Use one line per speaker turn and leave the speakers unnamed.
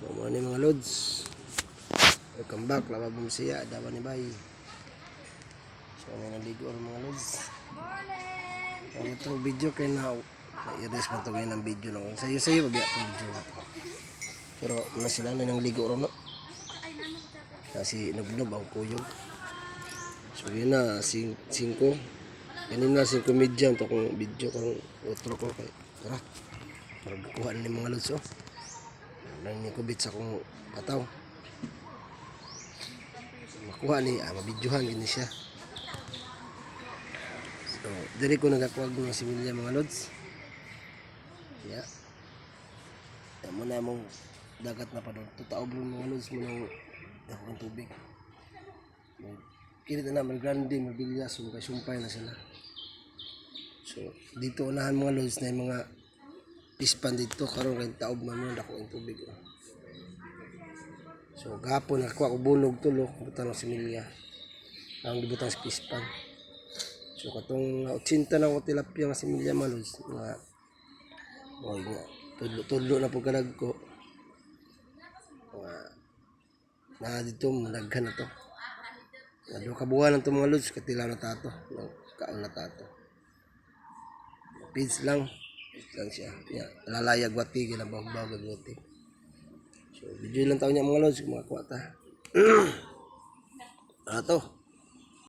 So mga mga lods, welcome back. Lababong siya, dawa ni Bay. So may naligo ang mga lods. Ang itong video kay na i-rest mo ito ngayon ng video lang. Sayo babiyak itong video. Pero na sila na nang ligo ron, no? Kasi nubnob ang kuyog. So yun na, 5. Kanina 5 medyan ito kong video kong outro ko. Tara, magkuha na mga lods, oh. Nang kubit sa akong ataw. Makuha ni, mabidyohan gini siya. So, diri ko nagakuwag ng similya mga lods. Yeah. Yan muna mong dagat na pa doon. Tutaob lang mga lods mo ng dakong tubig. Kilit na naman grande, mabilya, sumpay na sila. So, dito unahan mga lods na yung mga pispan dito karon kay taob na mo dakong tubig. So, gapon nakuha ko bulog tulok, butang ng similya. Ang gibutang sa pispan. So, katong 80 na ko tilapia nga similya mga lods. Tudlo na po kalag ko. Na dito, malaghan na to. Ano kabuhan ng mga lods, katilaw na tato. Kaon na tato. Pids lang. Pids lang siya. Yeah. Lalayag wati, ginabawag wati. So, video lang taon niya mga lods, kumakuha ta. Ano to?